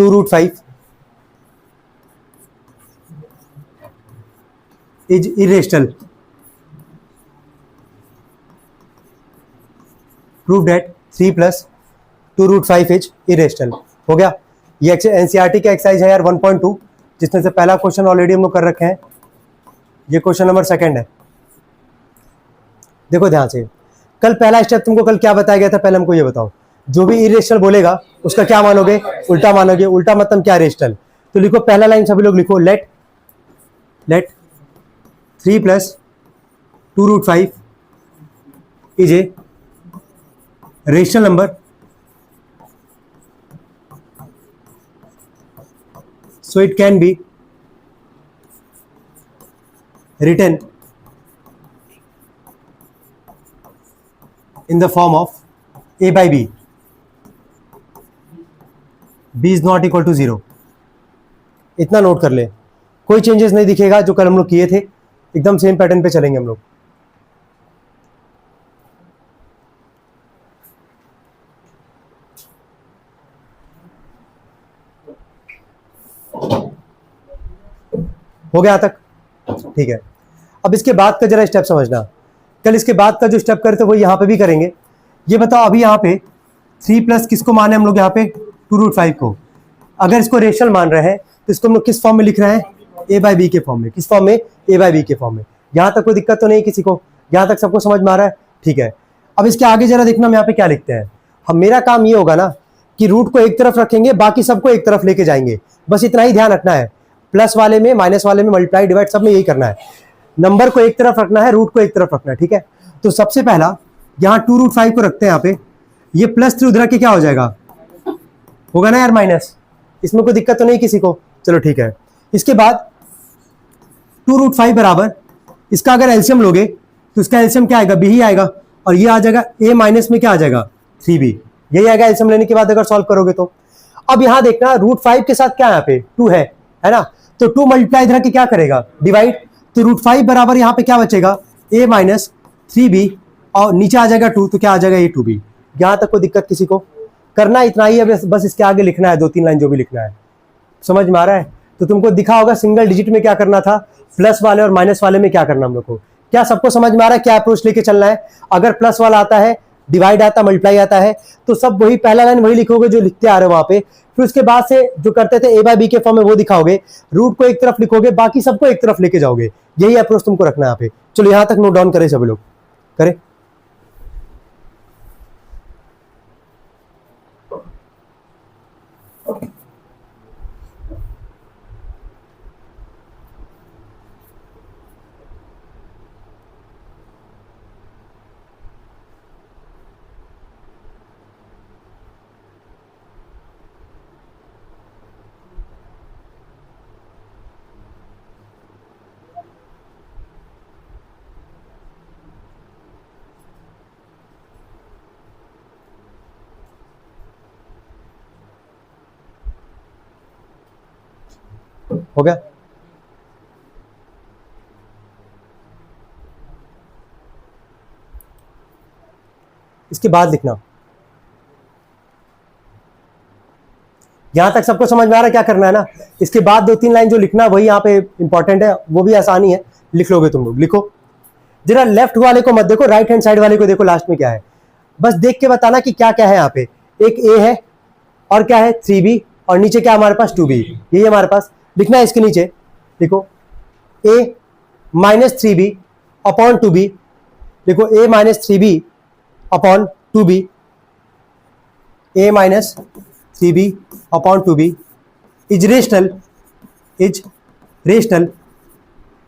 2√5 is irrational. Prove that 3 plus 2√5 is irrational. हो गया। ये एनसीईआरटी का एक्सरसाइज है यार 1.2, जिसमें से पहला क्वेश्चन ऑलरेडी हम लोग कर रखे हैं। ये क्वेश्चन नंबर 2 है। देखो ध्यान से, कल पहला स्टेप तुमको कल क्या बताया गया था, पहले हमको ये बताओ। जो भी इरेशनल बोलेगा उसका क्या मानोगे, उल्टा मानोगे। उल्टा मतलब क्या, रेशनल। तो लिखो पहला लाइन सभी लोग लिखो, late 3 plus 2√5 is a rational number, so it can be written in the form of a by b. b is not equal to 0. इतना नोट कर ले, कोई चेंजेस नहीं दिखेगा जो कल हम लोग किए थे, एकदम सेम पैटर्न पे चलेंगे हम लोग। हो गया तक, ठीक है। अब इसके बाद का जरा स्टेप समझना। कल इसके बाद का जो स्टेप करते वो यहाँ पे भी करेंगे। ये बताओ अभी यहाँ पे 3 प्लस किसको माने हम लोग, यहाँ पे 2√5 को। अगर इसको रेशनल मान रहे हैं तो इसको हम लोग किस फॉर्म में लिख रहे हैं, ए बाई बी के फॉर्म में। किस फॉर्म में, ए बाई बी के फॉर्म में। यहाँ तक कोई दिक्कत तो नहीं किसी को, यहाँ तक सबको समझ में आ रहा है, ठीक है। अब इसके आगे जरा देखना हम यहाँ पे क्या लिखते हैं। हम, मेरा काम ये होगा ना कि रूट को एक तरफ रखेंगे, बाकी सबको एक तरफ लेके जाएंगे, बस इतना ही ध्यान रखना है। प्लस वाले में, माइनस वाले में, मल्टीप्लाई डिवाइड सब में यही करना है। नंबर को एक तरफ रखना है, रूट को एक तरफ रखना है, ठीक है। तो सबसे पहला यहाँ 2√5 को रखते हैं यहाँ पे। ये +3 उधर के क्या हो जाएगा, होगा ना यार माइनस। इसमें कोई दिक्कत तो नहीं किसी को, चलो ठीक है। इसके बाद 2√5 बराबर, इसका अगर एलसीएम लोगे तो इसका एलसीएम क्या आएगा, बी ही आएगा। और ये आ जाएगा a माइनस में क्या आ जाएगा, 3b। यही आएगा एलसीएम लेने के बाद अगर सॉल्व करोगे तो। अब यहाँ देखना √5 के साथ क्या यहाँ पे 2 है ना। तो 2 मल्टीप्लाई इधर के क्या करेगा, डिवाइड। तो √5 बराबर यहाँ पे क्या बचेगा, a माइनस 3b, और नीचे आ जाएगा 2, तो क्या आ जाएगा ये 2b। यहाँ तक कोई दिक्कत किसी को, करना इतना ही है बस। इसके आगे लिखना है 2-3 लाइन जो भी लिखना है, समझ में आ रहा है। तो तुमको दिखा होगा सिंगल डिजिट में क्या करना था, प्लस वाले और माइनस वाले में क्या करना हम लोग को। क्या सबको समझ में आ रहा है क्या अप्रोच लेके चलना है। अगर प्लस वाला आता है, डिवाइड आता, मल्टीप्लाई आता है, तो सब वही पहला लाइन वही लिखोगे जो लिखते आ रहे हो वहां पे। फिर उसके बाद से जो करते थे ए बाई बी के फॉर्म में वो दिखाओगे, रूट को एक तरफ लिखोगे, बाकी सबको एक तरफ लेके जाओगे। यही अप्रोच तुमको रखना है यहाँ पे। चलो यहाँ तक नोट डाउन करें सभी लोग, करें। हो गया। इसके बाद लिखना, यहां तक सबको समझ में आ रहा है क्या करना है ना। इसके बाद 2-3 लाइन जो लिखना वही यहाँ पे इंपॉर्टेंट है, वो भी आसानी है, लिख लोगे तुम लोग। लिखो जरा, लेफ्ट वाले को मत देखो, राइट हैंड साइड वाले को देखो, लास्ट में क्या है बस देख के बताना कि क्या क्या है यहाँ पे। एक a है और क्या है 3b, और नीचे क्या हमारे पास 2b, यही हमारे पास लिखना है। इसके नीचे लिखो a minus 3b upon 2b, लिखो a minus 3b upon 2b, a minus 3b upon 2b is rational, is rational.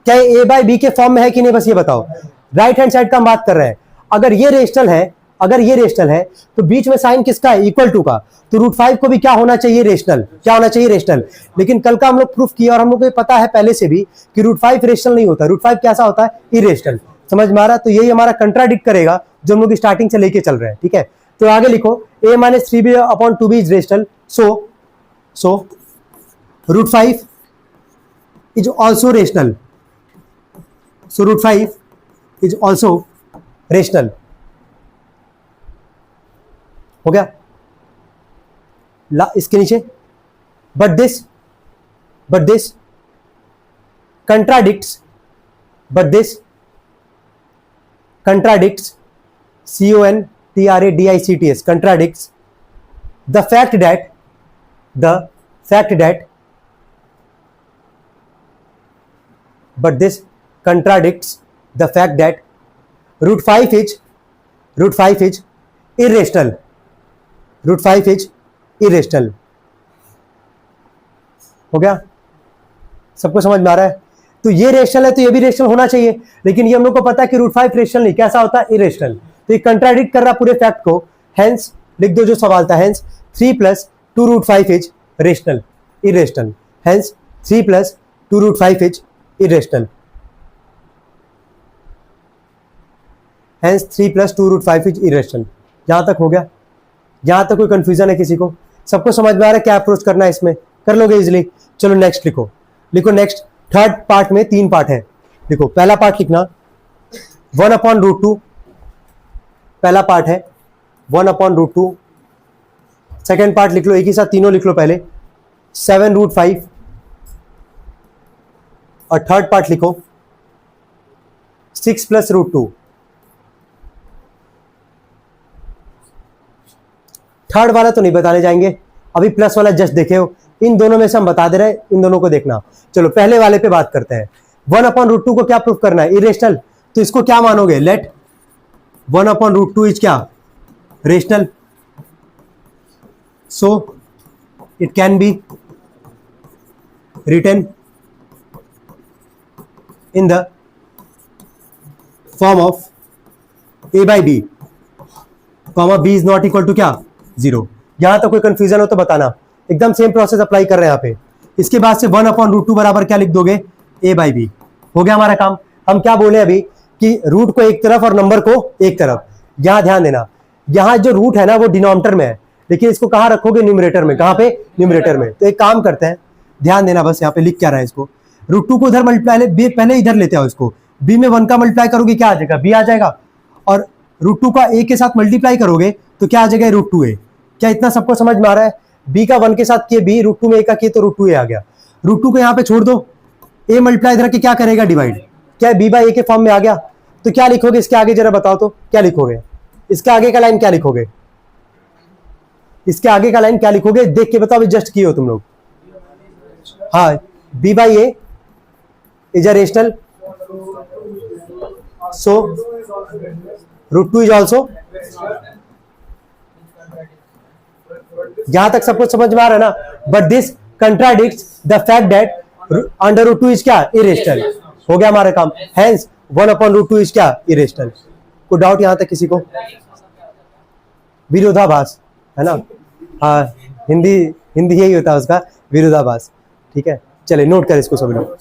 क्या ये a बाई बी के फॉर्म में है कि नहीं, बस ये बताओ। राइट हैंड साइड का हम बात कर रहे हैं। अगर ये रेशनल है, अगर ये रेशनल है तो बीच में साइन किसका है, इक्वल टू का। तो √5 को भी क्या होना चाहिए, रेशनल। क्या होना चाहिए, रेशनल। लेकिन कल का हम लोग प्रूफ किया और हम लोग को पता है पहले से भी कि √5 रेशनल नहीं होता। √5 कैसा होता है, इरेशनल। समझ में आ रहा। तो यही हमारा कंट्राडिक्ट करेगा जो हम लोग स्टार्टिंग से लेके चल रहे हैं, ठीक है। तो आगे लिखो a minus 3b upon 2b is rational, so √5 is also rational, so √5 is also rational. हो गया। इसके नीचे but this contradicts contradicts contradicts the fact that but this contradicts the fact that root 5 is irrational. root 5 is irrational. हो गया? सबको समझ में आ रहा है? तो ये रेशनल है तो ये भी रेशनल होना चाहिए, लेकिन ये हम लोग को पता है कि रूट 5 रेशनल नहीं, कैसा होता है? इरेशनल. तो ये कंट्राडिक्ट कर रहा पूरे फैक्ट को. हेंस लिख दो जो सवाल था, hence 3 + 2 root 5 is rational, irrational. Hence 3 + 2 root 5 is irrational. Hence 3 + 2 root 5 is irrational. यहां तक हो गया? यहां तक कोई कंफ्यूजन है किसी को? सबको समझ में आ रहा है क्या अप्रोच करना है इसमें? कर लोगे इजिली. चलो नेक्स्ट लिखो. नेक्स्ट थर्ड पार्ट में 3 पार्ट है. देखो पहला पार्ट लिखना 1/√2. पहला पार्ट है 1/√2. सेकेंड पार्ट लिख लो एक ही साथ, तीनों लिख लो पहले, 7√5. और थर्ड पार्ट लिखो 6 + √2. थर्ड वाला तो नहीं बताने जाएंगे, अभी प्लस वाला जस्ट देखे हो. इन दोनों में से हम बता दे रहे हैं, इन दोनों को देखना. चलो पहले वाले पे बात करते हैं. 1/√2 को क्या प्रूफ करना है? इरेशनल. तो इसको क्या मानोगे? लेट 1/√2 इज क्या? Rational. So it can be written in the form of a/b, comma b is not equal to क्या? 0. यहां तक कोई कंफ्यूजन हो तो बताना. एकदम सेम प्रोसेस अप्लाई कर रहे हैं यहाँ पे. इसके बाद से 1/√2 बराबर क्या लिख दोगे? a/b. हो गया हमारा काम. हम क्या बोले अभी कि रूट को एक तरफ और नंबर को एक तरफ. यहां ध्यान देना, यहां जो रूट है ना वो डिनोमिनेटर में है, लेकिन इसको कहां रखोगे? न्यूमरेटर में. कहां पे? न्यूमरेटर में. तो एक काम करते हैं, ध्यान देना बस, यहाँ पे लिख क्या रहा है इसको. √2 को उधर मल्टीप्लाई, पहले इधर लेते हो इसको. b में 1 का मल्टीप्लाई करोगे क्या आ जाएगा? b आ जाएगा. और √2 का a के साथ मल्टीप्लाई करोगे तो क्या आ जाएगा? √2a. क्या इतना सबको समझ में आ रहा है? b का 1 के साथ किए b, √2 में a का किए तो √2a आ गया. √2 को यहाँ पे छोड़ दो, a मल्टीप्लाई इधर के क्या करेगा? डिवाइड. क्या b/a के फॉर्म में आ गया? तो क्या लिखोगे इसके आगे? जरा बताओ तो क्या लिखोगे? इसके आगे का लाइन क्या लिखोगे? इसके आगे का लाइन क्या लिखोगे? देख के बताओ, जस्ट किए हो तुम लोग. हाँ, b/a is a rational, so √2 is also. यहां तक सबको समझ में आ रहा है ना? But this contradicts the fact that √2 is क्या? इरेशनल. हो गया हमारा काम. हेंस 1/√2 इज क्या? इरेशनल. कोई डाउट यहां तक किसी को? विरोधाभास है ना? हाँ, हिंदी यही होता है उसका, विरोधाभास. ठीक है, चलिए नोट कर इसको सभी लोग.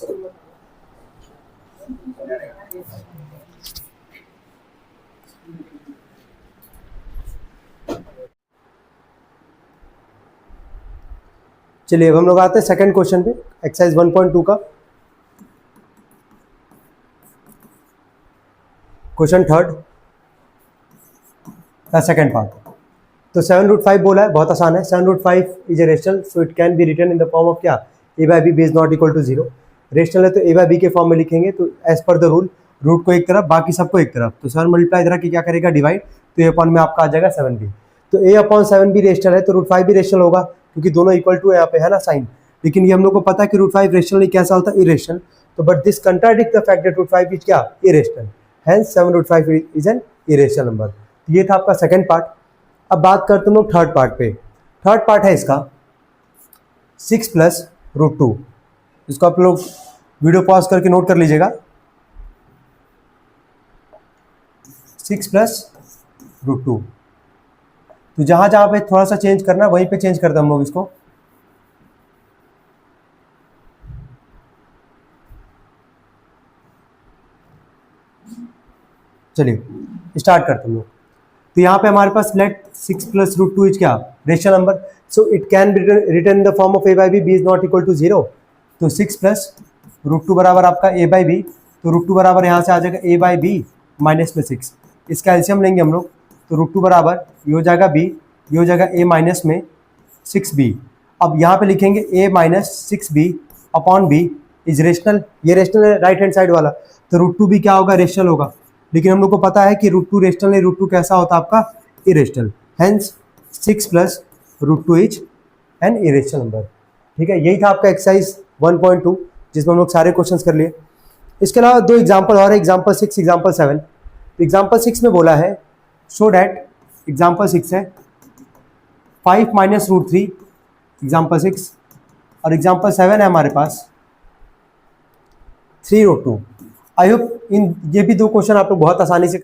चलिए अब हम लोग आते हैं सेकंड क्वेश्चन पे, एक्सरसाइज 1.2 का क्वेश्चन थर्ड का सेकंड पार्ट. तो 7√5 बोला है, बहुत आसान है. 7√5 is a rational, so it can be written in the form of क्या? a/b b is not equal to 0. Rational है तो a/b के फॉर्म में लिखेंगे. तो as per the rule root को एक तरफ, बाकी सबको एक तरफ. तो 7 मल्टीप्लाई इधर की क्या करेगा? डिवाइड. तो a अपॉन में आपका आ जाएगा 7b. तो a/7b रेशनल है तो √5 भी रेशनल होगा, क्योंकि दोनों इक्वल टू यहाँ पे है ना साइन. लेकिन ये हम लोग को पता है कि √5 रेशनल नहीं, कैसा होता है? इरेशनल. तो but this contradict the fact that √5 is क्या? Irrational. Hence 7√5 is an irrational number. ये था आपका सेकंड पार्ट. अब बात करते हम लोग थर्ड पार्ट पे. थर्ड पार्ट है इसका 6 + √2. इसको आप लोग वीडियो पॉज करके नोट कर लीजिएगा. 6 + √2. तो जहां जहां पे थोड़ा सा चेंज करना वहीं पे चेंज करते हम लोग इसको. चलिए स्टार्ट करते हम लोग. तो यहाँ पे हमारे पास लेट 6 + √2 इज क्या? Rational number. So it can be written in the form of a/b b is not equal to 0. तो 6 + √2 बराबर आपका a/b. तो √2 बराबर यहाँ से आ जाएगा a/b माइनस में 6. इसका एलसीएम लेंगे हम लोग. तो √2 बराबर ये हो जाएगा b, ये हो जाएगा a माइनस में 6b. अब यहाँ पे लिखेंगे a minus 6b upon b is rational, ये रेशनल है राइट हैंड साइड वाला, तो √2 भी क्या होगा, रेशनल होगा। लेकिन हम लोग को पता है कि √2 रेशनल नहीं, √2 कैसा होता है आपका, irrational, hence 6 plus √2 is an irrational number. ठीक है, यही था आपका एक्सरसाइज 1.2 जिसमें हम लोग सारे क्वेश्चन कर लिए। इसके अलावा 2 एग्जाम्पल और है, एग्जाम्पल 6, एग्जाम्पल 7। तो एग्जाम्पल 6 में बोला है शो डैट, एग्जाम्पल 6 है 5 माइनस √3, एग्जाम्पल 6, और एग्जाम्पल 7 है हमारे पास 3 √2। आई होप इन ये भी 2 क्वेश्चन आप लोग बहुत आसानी से